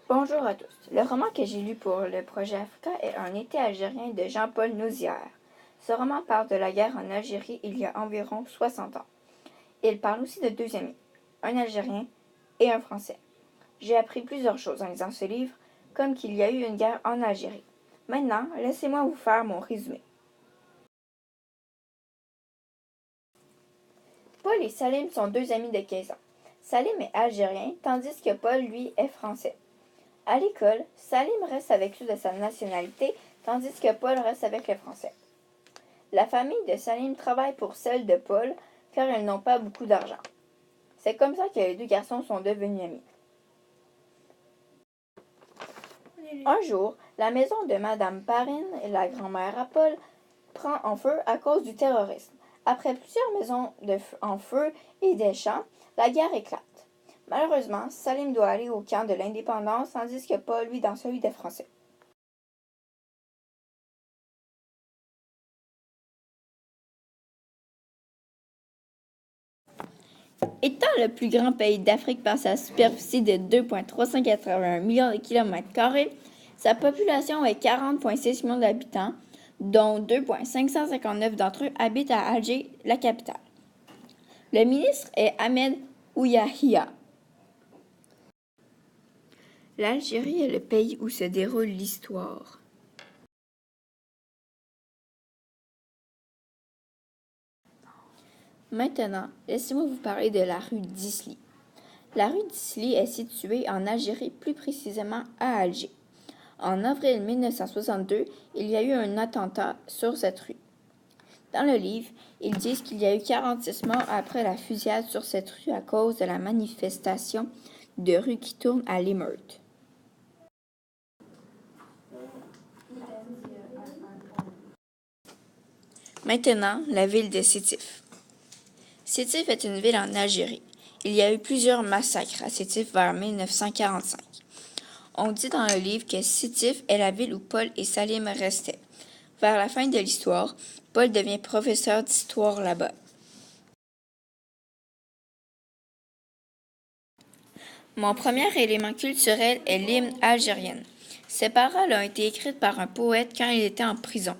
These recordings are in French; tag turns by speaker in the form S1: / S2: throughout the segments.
S1: Bonjour à tous. Le roman que j'ai lu pour le projet Africa est Un été algérien de Jean-Paul Nouzière. Ce roman parle de la guerre en Algérie il y a environ 60 ans. Il parle aussi de deux amis, un Algérien et un Français. J'ai appris plusieurs choses en lisant ce livre, comme qu'il y a eu une guerre en Algérie. Maintenant, laissez-moi vous faire mon résumé. Paul et Salim sont deux amis de 15 ans. Salim est algérien, tandis que Paul, lui, est français. À l'école, Salim reste avec ceux de sa nationalité, tandis que Paul reste avec les Français. La famille de Salim travaille pour celle de Paul, car ils n'ont pas beaucoup d'argent. C'est comme ça que les deux garçons sont devenus amis. Un jour, la maison de Madame Parine, la grand-mère à Paul, prend en feu à cause du terrorisme. Après plusieurs maisons en feu et des champs, la guerre éclate. Malheureusement, Salim doit aller au camp de l'indépendance, tandis que Paul, lui, dans celui des Français. Étant le plus grand pays d'Afrique par sa superficie de 2,381 millions de km², sa population est 40,6 millions d'habitants, dont 2,559 d'entre eux habitent à Alger, la capitale. Le ministre est Ahmed Ouyahia. L'Algérie est le pays où se déroule l'histoire. Maintenant, laissez-moi vous parler de la rue d'Isly. La rue d'Isly est située en Algérie, plus précisément à Alger. En avril 1962, il y a eu un attentat sur cette rue. Dans le livre, ils disent qu'il y a eu 46 morts après la fusillade sur cette rue à cause de la manifestation de rue qui tourne à l'émeute. Maintenant, la ville de Sétif. Sétif est une ville en Algérie. Il y a eu plusieurs massacres à Sétif vers 1945. On dit dans le livre que Sétif est la ville où Paul et Salim restaient. Vers la fin de l'histoire, Paul devient professeur d'histoire là-bas. Mon premier élément culturel est l'hymne algérienne. Ces paroles ont été écrites par un poète quand il était en prison.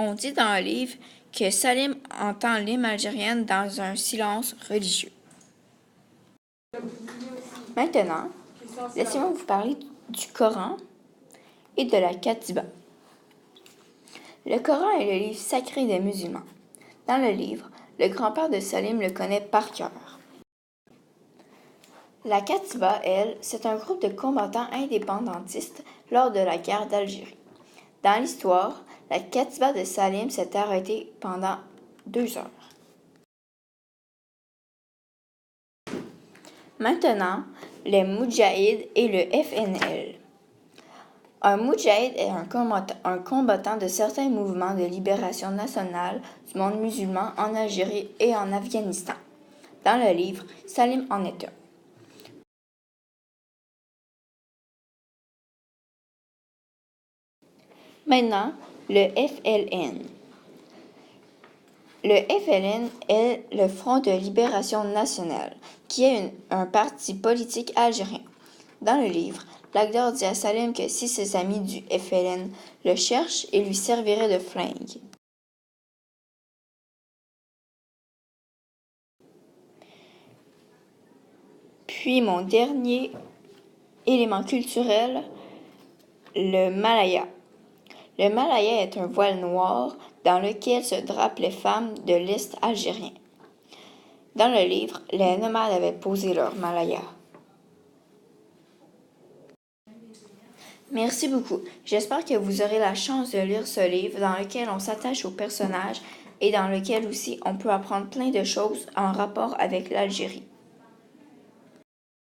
S1: On dit dans le livre que Salim entend l'hymne algérienne dans un silence religieux. Maintenant, laissez-moi vous parler du Coran et de la Katiba. Le Coran est le livre sacré des musulmans. Dans le livre, le grand-père de Salim le connaît par cœur. La Katiba, elle, c'est un groupe de combattants indépendantistes lors de la guerre d'Algérie. Dans l'histoire, la Katiba de Salim s'est arrêtée pendant 2 heures. Maintenant, les Moudjahides et le FNL. Un Moudjahid est un combattant de certains mouvements de libération nationale du monde musulman en Algérie et en Afghanistan. Dans le livre, Salim en est un. Maintenant, le FLN. Le FLN est le Front de libération nationale, qui est un parti politique algérien. Dans le livre, l'acteur dit à Salim que si ses amis du FLN le cherchent, ils lui serviraient de flingue. Puis mon dernier élément culturel, le Malaya. Le Malaya est un voile noir dans lequel se drapent les femmes de l'Est algérien. Dans le livre, les nomades avaient posé leur Malaya. Merci beaucoup. J'espère que vous aurez la chance de lire ce livre dans lequel on s'attache aux personnages et dans lequel aussi on peut apprendre plein de choses en rapport avec l'Algérie.